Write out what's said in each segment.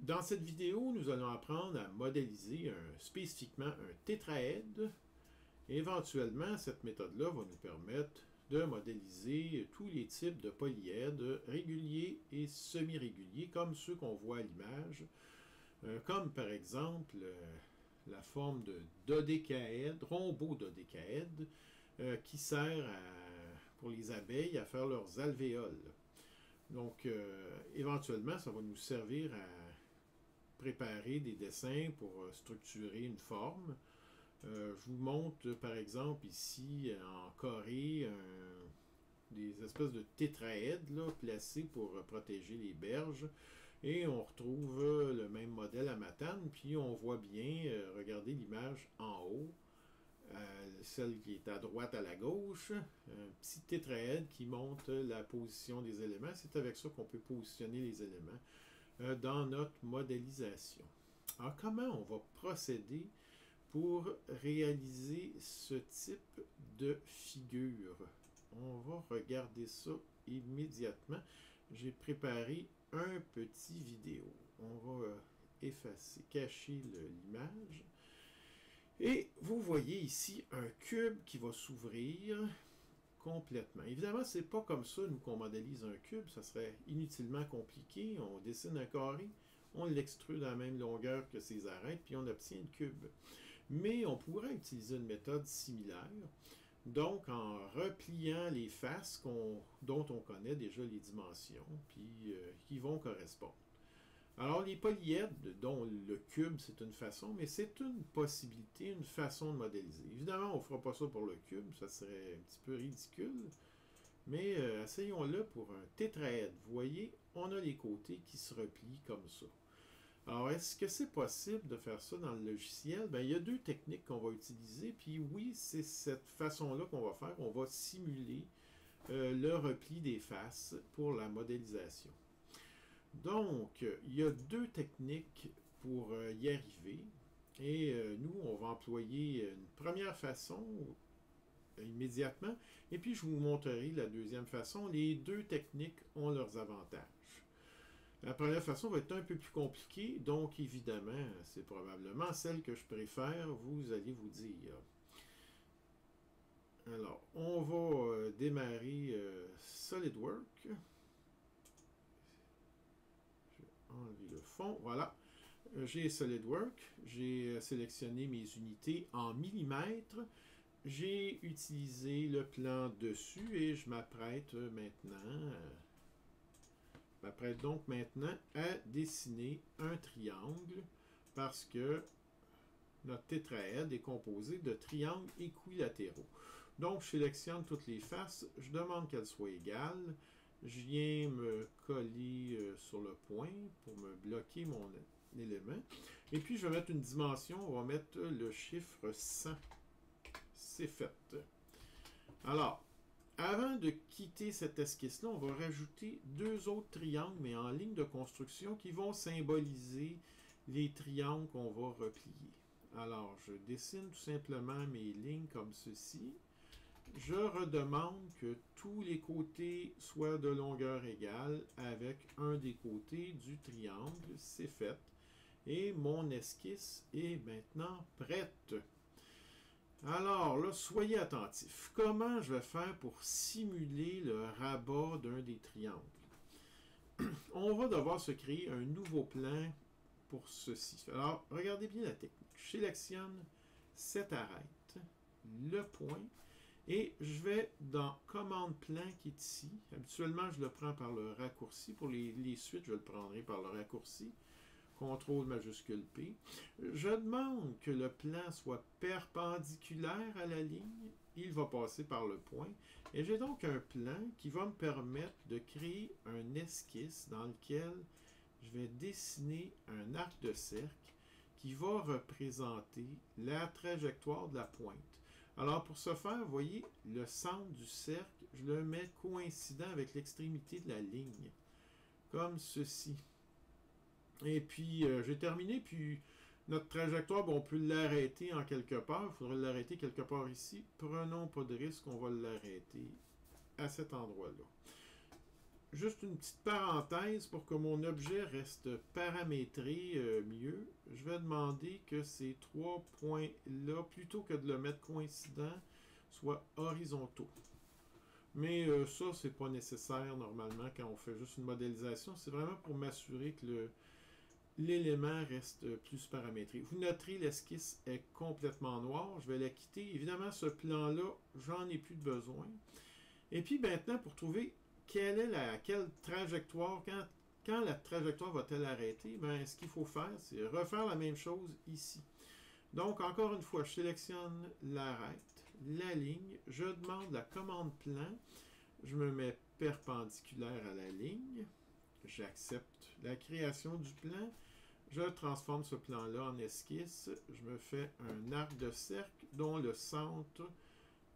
Dans cette vidéo, nous allons apprendre à modéliser spécifiquement un tétraèdre. Éventuellement, cette méthode-là va nous permettre de modéliser tous les types de polyèdres réguliers et semi-réguliers, comme ceux qu'on voit à l'image, comme par exemple la forme de dodécaèdre, rhombododécaèdre, qui sert pour les abeilles à faire leurs alvéoles. Donc, éventuellement, ça va nous servir à préparer des dessins pour structurer une forme. Je vous montre, par exemple, ici, en Corée, des espèces de tétraèdres là, placés pour protéger les berges. Et on retrouve le même modèle à Matane, puis on voit bien, regardez l'image en haut, celle qui est à droite à la gauche, un petit tétraèdre qui montre la position des éléments. C'est avec ça qu'on peut positionner les éléments dans notre modélisation. Alors, comment on va procéder pour réaliser ce type de figure? On va regarder ça immédiatement. J'ai préparé un petit vidéo. On va effacer, cacher l'image. Et vous voyez ici un cube qui va s'ouvrir complètement. Évidemment, c'est pas comme ça, nous, qu'on modélise un cube. Ça serait inutilement compliqué. On dessine un carré, on l'extrude à la même longueur que ses arêtes, puis on obtient le cube. Mais on pourrait utiliser une méthode similaire. Donc, en repliant les faces dont on connaît déjà les dimensions, puis qui vont correspondre. Alors, les polyèdres, dont le cube, c'est une façon, mais c'est une possibilité, une façon de modéliser. Évidemment, on ne fera pas ça pour le cube, ça serait un petit peu ridicule, mais essayons-le pour un tétraèdre. Vous voyez, on a les côtés qui se replient comme ça. Alors, est-ce que c'est possible de faire ça dans le logiciel? Bien, il y a deux techniques qu'on va utiliser, puis oui, c'est cette façon-là qu'on va faire. On va simuler le repli des faces pour la modélisation. Donc, il y a deux techniques pour y arriver. Et nous, on va employer une première façon immédiatement. Et puis, je vous montrerai la deuxième façon. Les deux techniques ont leurs avantages. La première façon va être un peu plus compliquée. Donc, évidemment, c'est probablement celle que je préfère. Vous allez vous dire. Alors, on va démarrer SolidWorks. Enlever le fond, voilà. J'ai SolidWorks, j'ai sélectionné mes unités en millimètres, j'ai utilisé le plan dessus et je m'apprête donc maintenant à dessiner un triangle parce que notre tétraèdre est composé de triangles équilatéraux. Donc, je sélectionne toutes les faces, je demande qu'elles soient égales. Je viens me coller sur le point pour me bloquer mon élément. Et puis, je vais mettre une dimension. On va mettre le chiffre 100. C'est fait. Alors, avant de quitter cette esquisse-là, on va rajouter deux autres triangles, mais en ligne de construction, qui vont symboliser les triangles qu'on va replier. Alors, je dessine tout simplement mes lignes comme ceci. Je redemande que tous les côtés soient de longueur égale avec un des côtés du triangle. C'est fait. Et mon esquisse est maintenant prête. Alors là, soyez attentifs. Comment je vais faire pour simuler le rabat d'un des triangles? On va devoir se créer un nouveau plan pour ceci. Alors, regardez bien la technique. Je sélectionne cette arête, le point. Et je vais dans commande plan qui est ici. Habituellement, je le prends par le raccourci. Pour les suites, je le prendrai par le raccourci. CTRL majuscule P. Je demande que le plan soit perpendiculaire à la ligne. Il va passer par le point. Et j'ai donc un plan qui va me permettre de créer un esquisse dans lequel je vais dessiner un arc de cercle qui va représenter la trajectoire de la pointe. Alors, pour ce faire, vous voyez, le centre du cercle, je le mets coïncident avec l'extrémité de la ligne, comme ceci. Et puis, j'ai terminé, puis notre trajectoire, bon, on peut l'arrêter en quelque part. Il faudrait l'arrêter quelque part ici. Prenons pas de risque, on va l'arrêter à cet endroit-là. juste une petite parenthèse pour que mon objet reste paramétré mieux. Je vais demander que ces 3 points-là, plutôt que de le mettre coïncident, soient horizontaux. Mais ça, c'est pas nécessaire normalement quand on fait juste une modélisation. C'est vraiment pour m'assurer que l'élément reste plus paramétré. Vous noterez, l'esquisse est complètement noire. Je vais la quitter. Évidemment, ce plan-là, j'en ai plus de besoin. Et puis maintenant, pour trouver quelle trajectoire, quand la trajectoire va-t-elle arrêter, ben, ce qu'il faut faire, c'est refaire la même chose ici. Donc, encore une fois, je sélectionne l'arête, la ligne, je demande la commande plan, je me mets perpendiculaire à la ligne, j'accepte la création du plan, je transforme ce plan-là en esquisse, je me fais un arc de cercle dont le centre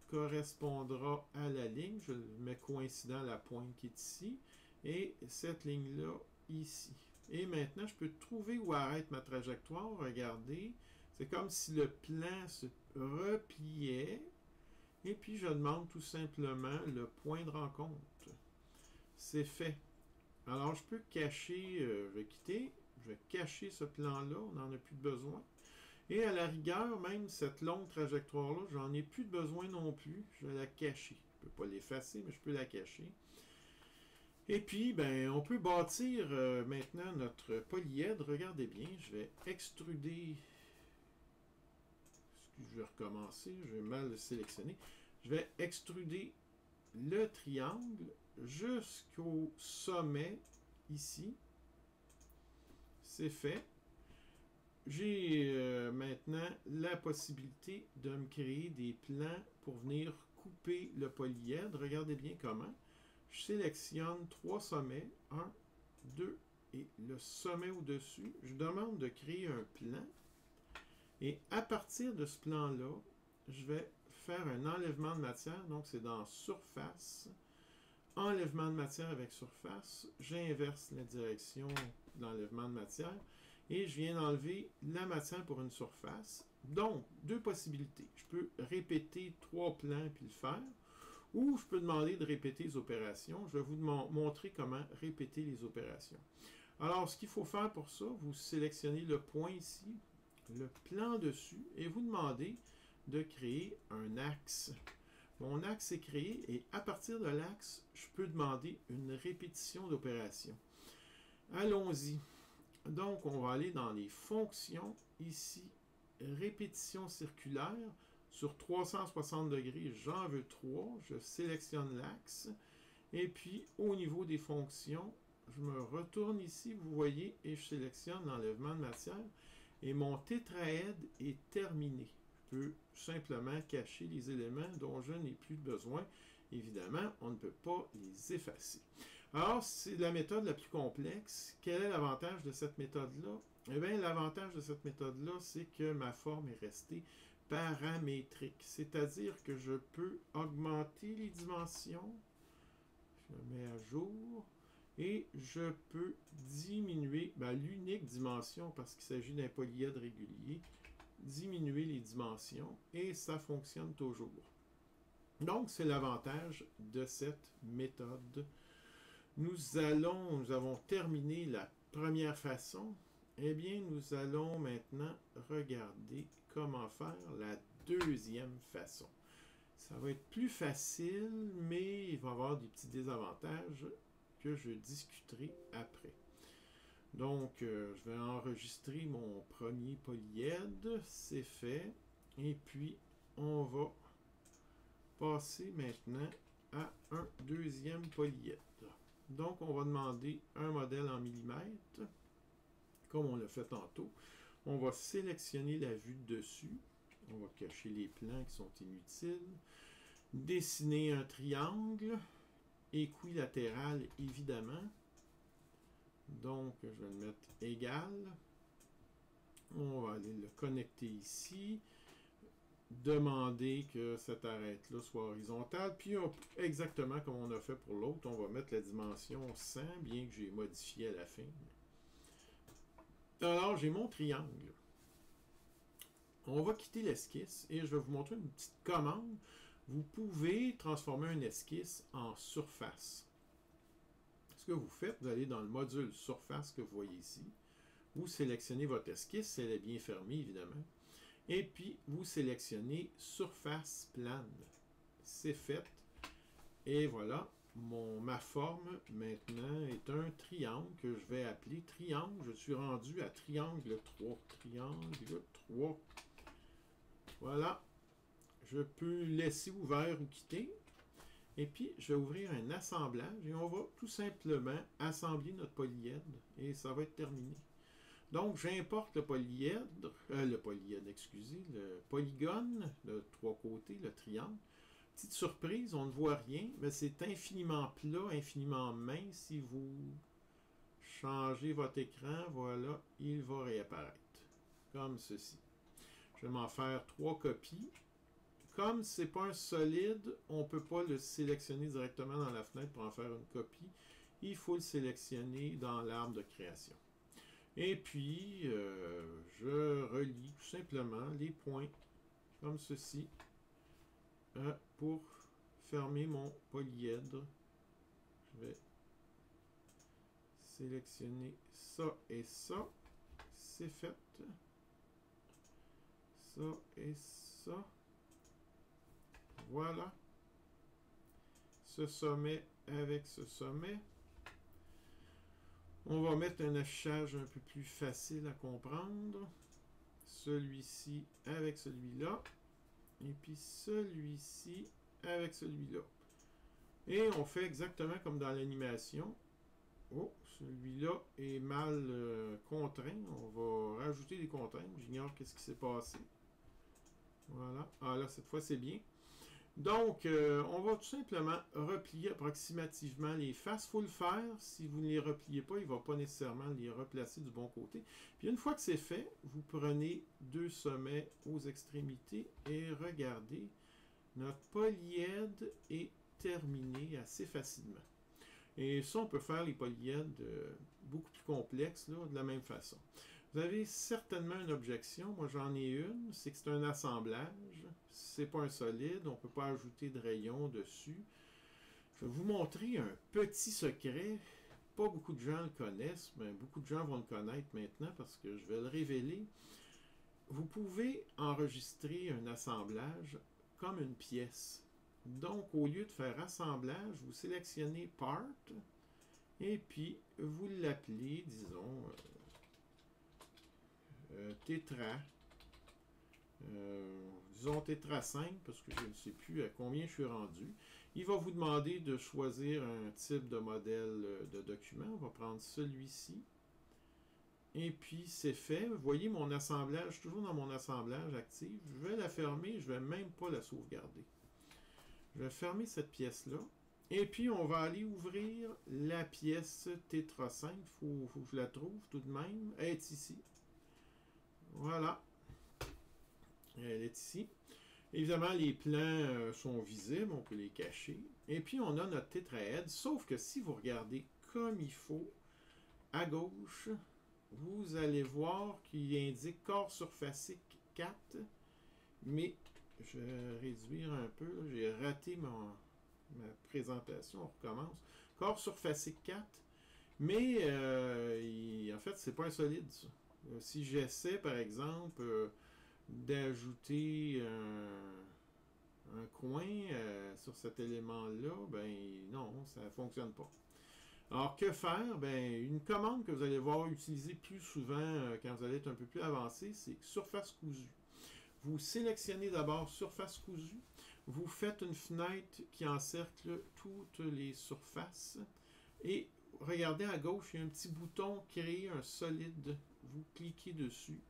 correspondra à la ligne, je le mets coïncident à la pointe qui est ici, et cette ligne-là ici. Et maintenant, je peux trouver où arrête ma trajectoire, regardez, c'est comme si le plan se repliait, et puis je demande tout simplement le point de rencontre. C'est fait. Alors, je peux cacher, je vais quitter, je vais cacher ce plan-là, on n'en a plus de besoin. Et à la rigueur, même cette longue trajectoire-là, j'en ai plus de besoin non plus. Je vais la cacher. Je ne peux pas l'effacer, mais je peux la cacher. Et puis, ben, on peut bâtir maintenant notre polyèdre. Regardez bien, je vais extruder. Je vais recommencer, je vais mal le sélectionner. Je vais extruder le triangle jusqu'au sommet ici. C'est fait. J'ai maintenant la possibilité de me créer des plans pour venir couper le polyèdre. Regardez bien comment. Je sélectionne 3 sommets, 1, 2 et le sommet au-dessus. Je demande de créer un plan. Et à partir de ce plan-là, je vais faire un enlèvement de matière. Donc, c'est dans Surface. Enlèvement de matière avec Surface. J'inverse la direction de l'enlèvement de matière. Et je viens d'enlever la matière pour une surface. Donc, 2 possibilités. Je peux répéter 3 plans puis le faire. Ou je peux demander de répéter les opérations. Je vais vous montrer comment répéter les opérations. Alors, ce qu'il faut faire pour ça, vous sélectionnez le point ici, le plan dessus, et vous demandez de créer un axe. Mon axe est créé, et à partir de l'axe, je peux demander une répétition d'opération. Allons-y. Donc, on va aller dans les fonctions, ici, répétition circulaire. Sur 360 degrés, j'en veux 3. Je sélectionne l'axe. Et puis, au niveau des fonctions, je me retourne ici, vous voyez, et je sélectionne l'enlèvement de matière. Et mon tétraèdre est terminé. Je peux simplement cacher les éléments dont je n'ai plus besoin. Évidemment, on ne peut pas les effacer. Alors, c'est la méthode la plus complexe. Quel est l'avantage de cette méthode-là? Eh bien, l'avantage de cette méthode-là, c'est que ma forme est restée paramétrique. C'est-à-dire que je peux augmenter les dimensions. Je le mets à jour. Et je peux diminuer l'unique dimension, parce qu'il s'agit d'un polyèdre régulier, diminuer les dimensions, et ça fonctionne toujours. Donc, c'est l'avantage de cette méthode. Nous avons terminé la première façon. Eh bien, nous allons maintenant regarder comment faire la deuxième façon. Ça va être plus facile, mais il va y avoir des petits désavantages que je discuterai après. Donc, je vais enregistrer mon premier polyèdre. C'est fait. Et puis, on va passer maintenant à un deuxième polyèdre. Donc, on va demander un modèle en millimètres, comme on l'a fait tantôt. On va sélectionner la vue de dessus. On va cacher les plans qui sont inutiles. Dessiner un triangle équilatéral, évidemment. Donc, je vais le mettre égal. On va aller le connecter ici. Demander que cette arête-là soit horizontale. Puis, exactement comme on a fait pour l'autre, on va mettre la dimension 100, bien que j'ai modifié à la fin. Alors, j'ai mon triangle. On va quitter l'esquisse et je vais vous montrer une petite commande. Vous pouvez transformer une esquisse en surface. ce que vous faites, vous allez dans le module surface que vous voyez ici. Vous sélectionnez votre esquisse, si elle est bien fermée évidemment. Et puis, vous sélectionnez surface plane. C'est fait. Et voilà, ma forme maintenant est un triangle que je vais appeler triangle. Je suis rendu à triangle 3. Triangle 3. Voilà. Je peux laisser ouvert ou quitter. Et puis, je vais ouvrir un assemblage et on va tout simplement assembler notre polyèdre et ça va être terminé. Donc, j'importe le polyèdre, excusez, le polygone de 3 côtés, le triangle. Petite surprise, on ne voit rien, mais c'est infiniment plat, infiniment mince. Si vous changez votre écran, voilà, il va réapparaître. Comme ceci. Je vais m'en faire 3 copies. Comme ce n'est pas un solide, on ne peut pas le sélectionner directement dans la fenêtre pour en faire une copie. Il faut le sélectionner dans l'arbre de création. Et puis, je relie tout simplement les points comme ceci pour fermer mon polyèdre. Je vais sélectionner ça et ça. C'est fait. Ça et ça. Voilà. Ce sommet avec ce sommet. On va mettre un affichage un peu plus facile à comprendre. Celui-ci avec celui-là. Et puis celui-ci avec celui-là. Et on fait exactement comme dans l'animation. Oh, celui-là est mal contraint. On va rajouter des contraintes. J'ignore qu'est-ce qui s'est passé. Voilà. Ah là, cette fois, c'est bien. Donc, on va tout simplement replier approximativement les faces. Il faut le faire. Si vous ne les repliez pas, il ne va pas nécessairement les replacer du bon côté. Puis une fois que c'est fait, vous prenez 2 sommets aux extrémités et regardez, notre polyèdre est terminé assez facilement. Et ça, on peut faire les polyèdres beaucoup plus complexes là, de la même façon. Vous avez certainement une objection. Moi, j'en ai une. C'est que c'est un assemblage. C'est pas un solide. On ne peut pas ajouter de rayons dessus. Je vais vous montrer un petit secret. Pas beaucoup de gens le connaissent, mais beaucoup de gens vont le connaître maintenant parce que je vais le révéler. Vous pouvez enregistrer un assemblage comme une pièce. Donc, au lieu de faire assemblage, vous sélectionnez Part et puis vous l'appelez, disons, Tétra. Disons Tétra 5 parce que je ne sais plus à combien je suis rendu. Il va vous demander de choisir un type de modèle de document. On va prendre celui-ci. Et puis c'est fait. Vous voyez mon assemblage, toujours dans mon assemblage actif. Je vais la fermer, je ne vais même pas la sauvegarder. Je vais fermer cette pièce-là. Et puis, on va aller ouvrir la pièce Tétra 5. Il faut que je la trouve tout de même. Elle est ici. Voilà. Elle est ici. Évidemment, les plans sont visibles. On peut les cacher. Et puis, on a notre tétraèdre. Sauf que si vous regardez comme il faut, à gauche, vous allez voir qu'il indique corps surfacique 4. Mais je vais réduire un peu. J'ai raté ma présentation. On recommence. Corps surfacique 4. Mais en fait, c'est pas un solide. Ça. Si j'essaie, par exemple, d'ajouter un coin sur cet élément-là, ben non, ça ne fonctionne pas. Alors, que faire? Ben, une commande que vous allez voir utiliser plus souvent quand vous allez être un peu plus avancé, c'est surface cousue. Vous sélectionnez d'abord surface cousue. Vous faites une fenêtre qui encercle toutes les surfaces. Et regardez à gauche, il y a un petit bouton créer un solide. Vous cliquez dessus.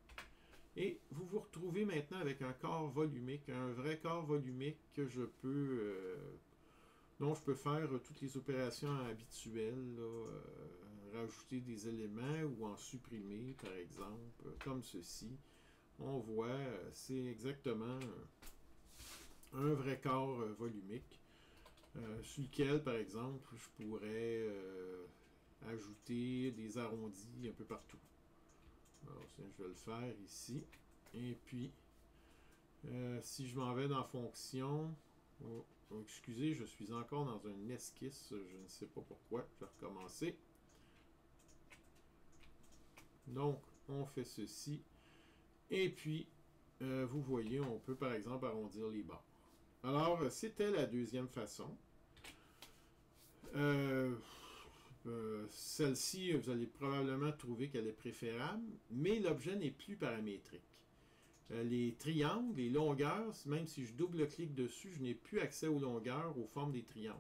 Et vous vous retrouvez maintenant avec un corps volumique, un vrai corps volumique que je peux, dont je peux faire toutes les opérations habituelles, là, rajouter des éléments ou en supprimer, par exemple, comme ceci. On voit, c'est exactement un vrai corps volumique, sur lequel, par exemple, je pourrais ajouter des arrondis un peu partout. Alors, je vais le faire ici. Et puis, si je m'en vais dans Fonction, oh, Oh, excusez, je suis encore dans un esquisse, je ne sais pas pourquoi. Je vais recommencer. Donc, on fait ceci. Et puis, vous voyez, on peut par exemple arrondir les bords. Alors, c'était la deuxième façon. Celle-ci, vous allez probablement trouver qu'elle est préférable, mais l'objet n'est plus paramétrique. Les triangles, les longueurs, même si je double-clique dessus, je n'ai plus accès aux longueurs, aux formes des triangles.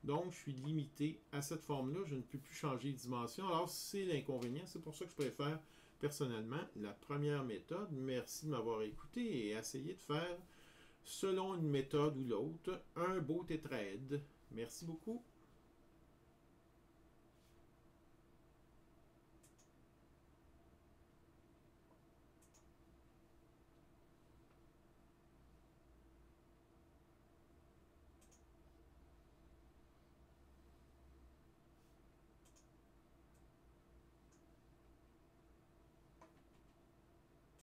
Donc, je suis limité à cette forme-là. Je ne peux plus changer de dimension. Alors, c'est l'inconvénient. C'est pour ça que je préfère personnellement la première méthode. Merci de m'avoir écouté et essayez de faire, selon une méthode ou l'autre, un beau tétraèdre. Merci beaucoup.